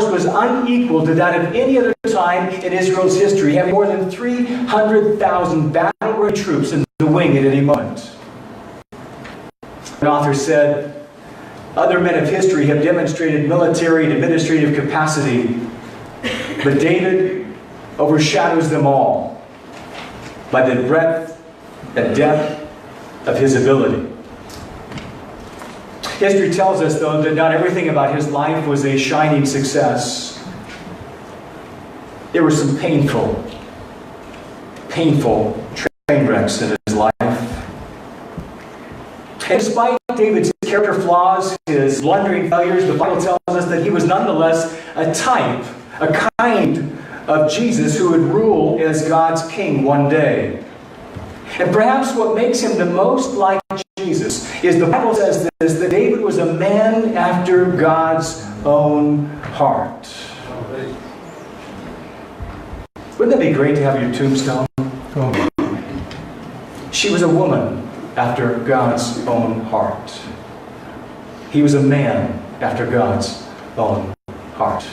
was unequal to that of any other time in Israel's history, having more than 300,000 battle-ready troops in the wing at any moment. An author said, other men of history have demonstrated military and administrative capacity, but David overshadows them all by the breadth and depth of his ability. History tells us, though, that not everything about his life was a shining success. There were some painful train wrecks in his life. And despite David's character flaws, his blundering failures, the Bible tells us that he was nonetheless a type, a kind of Jesus who would rule as God's king one day. And perhaps what makes him the most like Jesus is the Bible says this, that David was a man after God's own heart. Wouldn't that be great to have your tombstone? She was a woman after God's own heart. He was a man after God's own heart.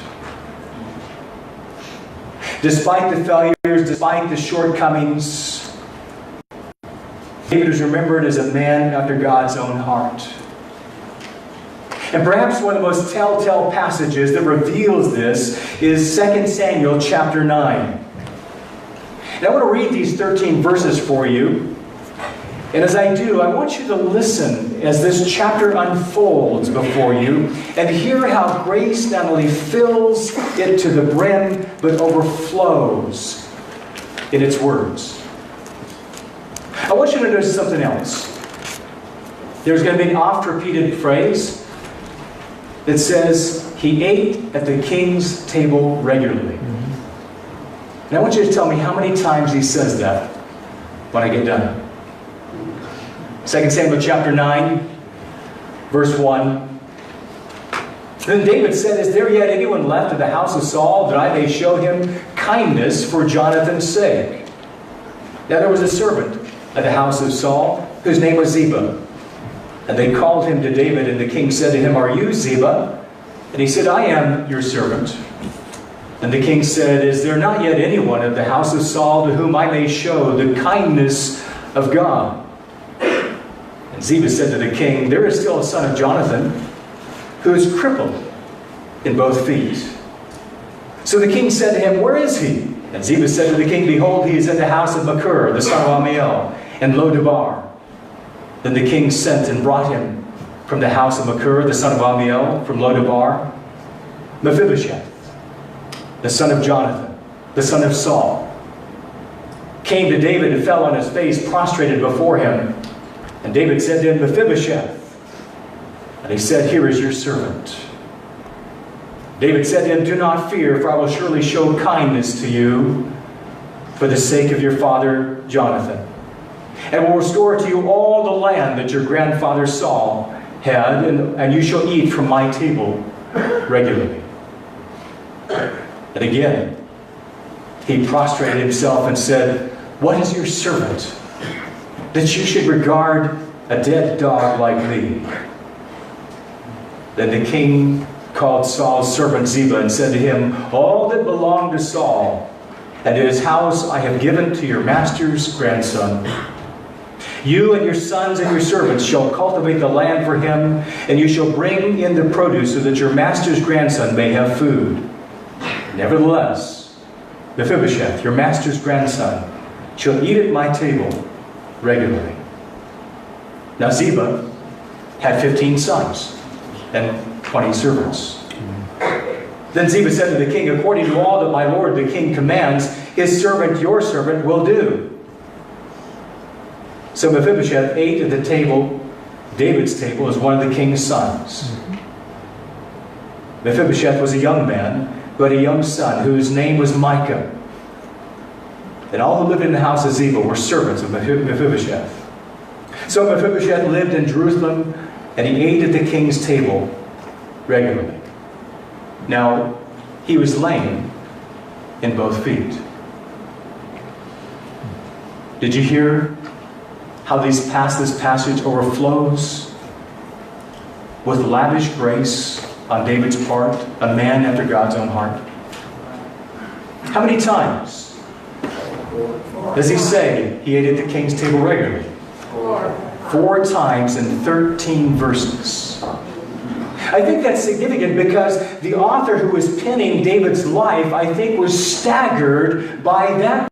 Despite the failures, despite the shortcomings, David is remembered as a man after God's own heart. And perhaps one of the most telltale passages that reveals this is 2 Samuel chapter 9. And I want to read these 13 verses for you. And as I do, I want you to listen as this chapter unfolds before you and hear how grace not only fills it to the brim, but overflows in its words. I want you to notice something else. There's going to be an oft-repeated phrase that says, he ate at the king's table regularly. And I want you to tell me how many times he says that when I get done. 2 Samuel chapter 9, verse 1. Then David said, is there yet anyone left of the house of Saul that I may show him kindness for Jonathan's sake? Now there was a servant at the house of Saul whose name was Ziba. And they called him to David, and the king said to him, are you Ziba? And he said, I am your servant. And the king said, is there not yet anyone of the house of Saul to whom I may show the kindness of God? And Ziba said to the king, there is still a son of Jonathan who is crippled in both feet. So the king said to him, where is he? And Ziba said to the king, behold, he is in the house of Machir, the son of Ammiel, in Lo-debar. Then the king sent and brought him from the house of Machir, the son of Ammiel, from Lo-debar, Mephibosheth, the son of Jonathan, the son of Saul, came to David and fell on his face, prostrated before him. And David said to him, Mephibosheth. And he said, here is your servant. David said to him, do not fear, for I will surely show kindness to you for the sake of your father Jonathan, and will restore to you all the land that your grandfather Saul had, and you shall eat from my table regularly. And again, he prostrated himself and said, what is your servant, that you should regard a dead dog like me? Then the king called Saul's servant Ziba and said to him, all that belonged to Saul and to his house I have given to your master's grandson. You and your sons and your servants shall cultivate the land for him, and you shall bring in the produce so that your master's grandson may have food. Nevertheless, Mephibosheth, your master's grandson, shall eat at my table regularly. Now Ziba had 15 sons and 20 servants. Then Ziba said to the king, according to all that my lord the king commands, his servant, your servant, will do. So Mephibosheth ate at the table, David's table, as one of the king's sons. Mephibosheth was a young man who had a young son whose name was Micah. And all who lived in the house of Ziba were servants of Mephibosheth. So Mephibosheth lived in Jerusalem, and he ate at the king's table regularly. Now, he was lame in both feet. Did you hear how this passage overflows with lavish grace on David's part, a man after God's own heart? How many times does he say he ate at the king's table regularly? 4 times in 13 verses. I think that's significant because the author who was penning David's life, I think, was staggered by that